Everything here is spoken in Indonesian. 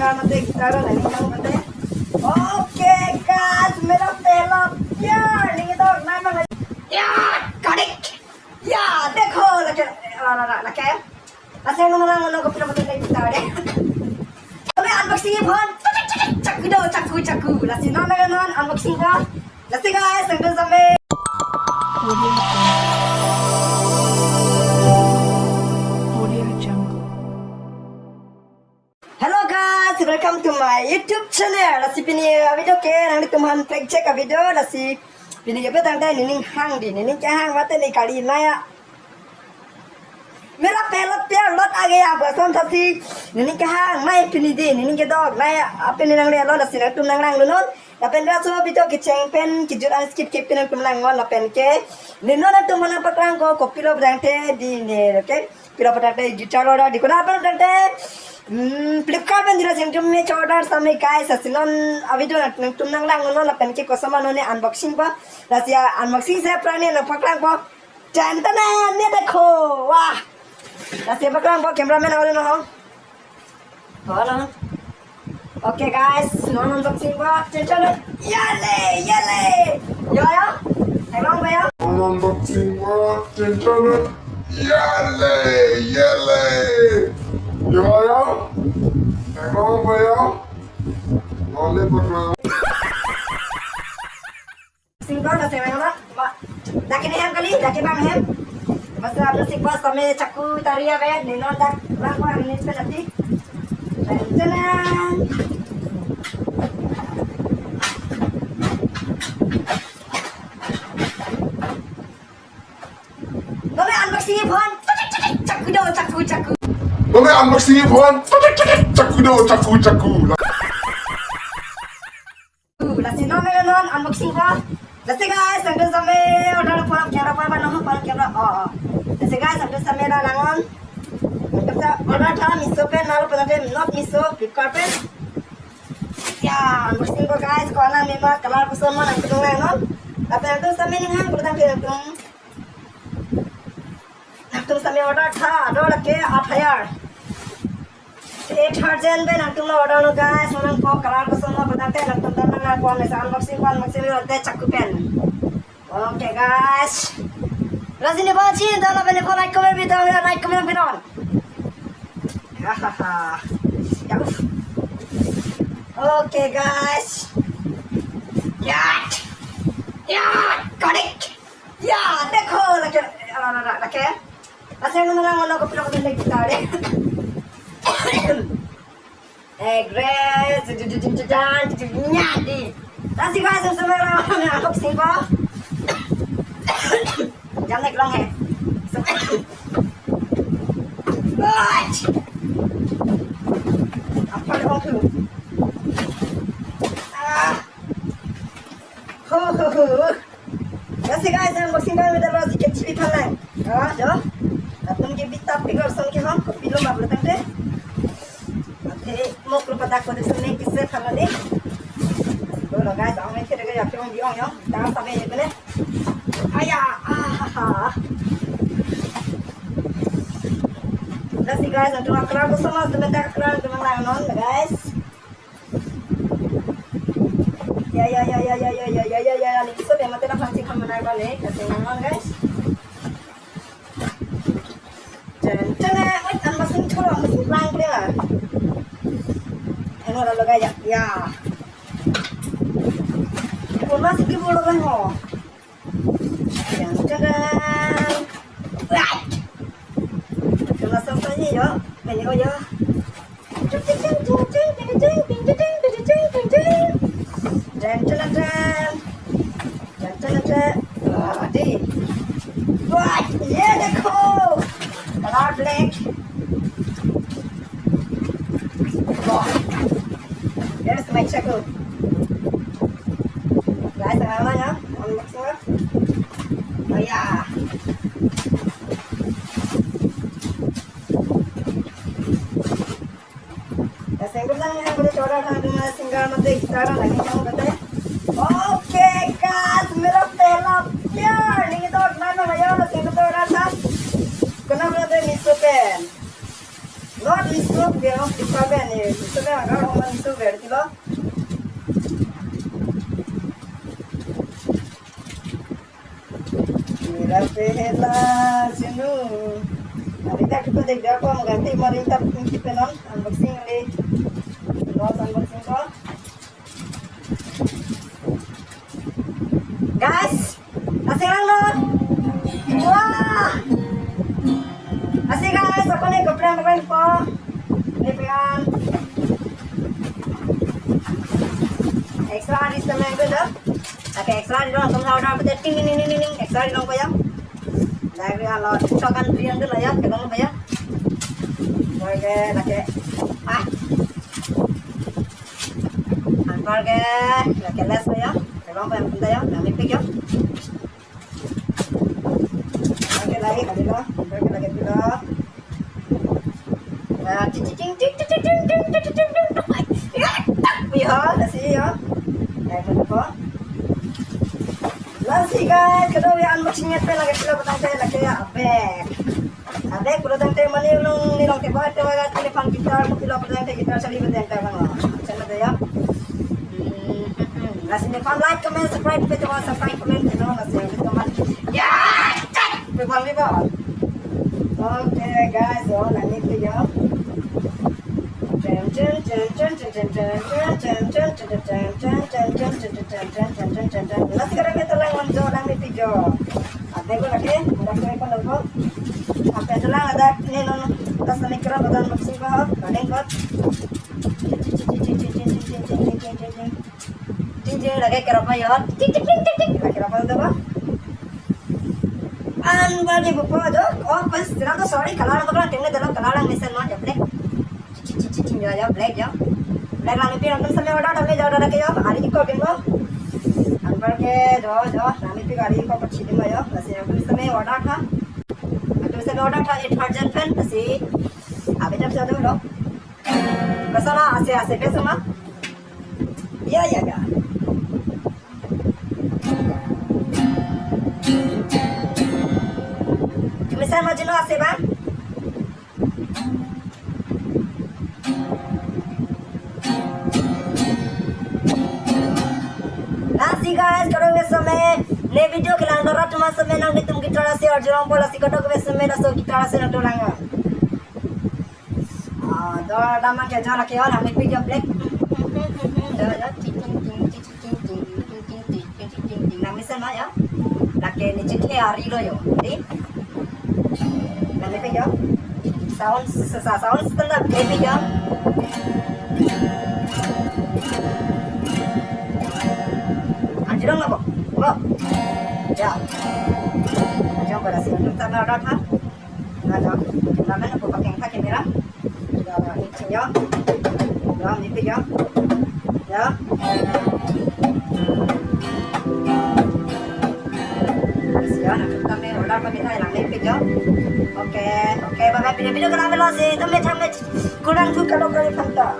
सिंगार मते गिटार नहीं काम करते ओके गाइस मेरा पहला प्यार नहीं तो मैं या करेक्ट या देखो लगे लगे ऐसे नंग को फिल्म मते गिटार है मैं अनबॉक्सिंग फोन चाकू दो चाकू लसी नॉन अनबॉक्सिंग का लसी गाइस संग समय Hello guys, welcome to my YouTube channel. Lasi pini video ke nang di tuman track check video lasi pini ke petang teh nining hang di nining ke hang mate ni kali naya. मेरा पहला प्यार लौट आ गया बसंत थी निनी के हां मैं पिनी दे निनी के दog मैं अपन नंग ले लो लसी तुम नंग नंग लो अपन रासो बितो के चैंपियन की जुरा स्किप के पिन तुम नंग वन अपन के निनो ना तुम मन पकड़ां को कॉपी लो ब्रांडे दी ने ओके पिलो पटाटे गिटार ऑर्डर दी कोना अपन ब्रांडे फ्लिपकार्ट में दिला सेंटम में ऑर्डर समय काय ससिनन अभी जो तुम नंग नंग लो अपन के कोसमा ने अनबॉक्सिंग पर रसिया अनबॉक्सिंग से प्राणी न पकड़ां को चैंटना ने देखो वाह Nasi baklang po cameraman ako rin ako. Wala. Okay guys, non unboxing po. Chan. Yale. Yo. Tayong ba yan? Non unboxing po. Chan. Yale. Yo. Tayong ba yan? Wala pa na. Unboxing po nasi ba? Laki na hem kali, laki bang hem. Basta plastic box kami caku taria be nino dak lang par ini seperti jalan kami unboxing phone caku do caku kami unboxing phone caku lasi non unboxing phone lasi guys sampai sampai order phone camera Kasi guys, sampai sampai dah nangon. Kita order था मिसो पे नालो पता है not मिसो फ्लिपकार्ट पे. Ya, unboxing को guys, कौन है मेरा कलर पसंद mana kita nangon. Tapi itu sampai ni kan kita nanti sampai order था order के 8,000. 8,000 पे nanti order नो guys, orang को कलर पसंद mana पता है nanti nanti कौन है unboxing होता है चाकू pen. Okay guys. Rasanya banget dah lah boleh like comment video like comment video. Hahaha. Ya. Okay guys. Ya. Correct. Ya, देखो लगे Rasanya nang ko pila ko din gitar eh. Grace nyadi. Rasanya guys semua aku singko. Jangan naik long है apa long tu Nasi guys unboxing kan kita lagi kecil itu lah jo atau mungkin kita pikir sang kita ham kopi lo mabla tante nanti mau keluar pada kode sini kisah kalau ni kalau guys awak ni kita ya film dia ya jangan sampai ni benar Nasi guys, untuk akrar ko sama sebentar akrar dengan layanan guys. Ya. Ni so dia mati nak fancy kamu nak balik, kasi naman guys. Jangan, unboxing thoro, unboxing lang dia. Ano lalu guys ya. Kau masih kibul kan ho. Jangan. Kalau sampai yo, menyo yo. Di. Wah, ये देखो. Color black. Wah. Here's my chaku. Guys, apa ya? Unboxing. Oh ya. सिंगार मत गिटार लगे क्या कहते हैं okay guys मेरा पहला प्यार नहीं तो मैं भैया सिंगार तो रहा था कना बोलते मिसो पेन नॉट isu biar kita bene itu be agak orang isu biar kita Mira pehla sinu Kita kita dek apa mengganti merintah kita non unboxing ni unboxing ko guys asing lang non wah asing guys ako ni kapren po ni pengan extra hadis naman ko dah okay extra di dong kamu order pada ting extra di dong bayar dari kalau tokan berian dulu ya kita dong bayar oke lagi antar ke lagi les ya Orang yang pindah ya, kami pergi ya. Lagi lagi lah, lagi lah. Ya, nasi ya. Yang apa? Nasi guys, kedua yang unboxingnya tu lagi kita petang saya lagi ya, abek kalau tante mana nilong tebat tebat telefon kita, kalau petang kita cari petang kan, macam mana ya? Nasi ni fan like comment subscribe kita mau subscribe comment kita nasi kita man ya bebal oke guys oh nanti tu ya nasi kerana kita lang manjo nanti video ada ko lagi ada ko logo apa itu lang ada ni non tas ni kira badan maksud ko kadang ko Tinjau lagi kerapa ya? Ting kerapa tu apa? Anwar ni buku tu, oh pas terang tu sorry kalau orang orang tengok dalam kalau orang mesin mana black, tinjau ya black ya, black lang ni orang sampai order dah order ke ya, hari ni kau bingung. Anwar ke jo, kami pi hari kau pergi di mana ya? Masih aku sampai order था, aku sampai order था 800 pen, masih, abis jam satu loh. Kesana asyik besok ya. Misal mau jenuh asal bang? Nasi guys, kalau besok ni video kelang dorat cuma semenang ditum kita rasa orang bola si kalau besok rasa kita rasa nak tolong. Doa nama kerja nak kau, kami video black. Nami sama ya, laki ni cekli hari lo yo, di. Nami pe yo, sound standar baby yo. Anjurang apa? Ya. Macam pada sini kita nak ada kan? Ada. Nama nak pakai kamera. Ini yo. Ya, ni pe yo. Ya. Siapa nak kami order kami dah lang ni video. Okay, bye video kenapa lo sih? Tumi kurang tu kalau kali pantau.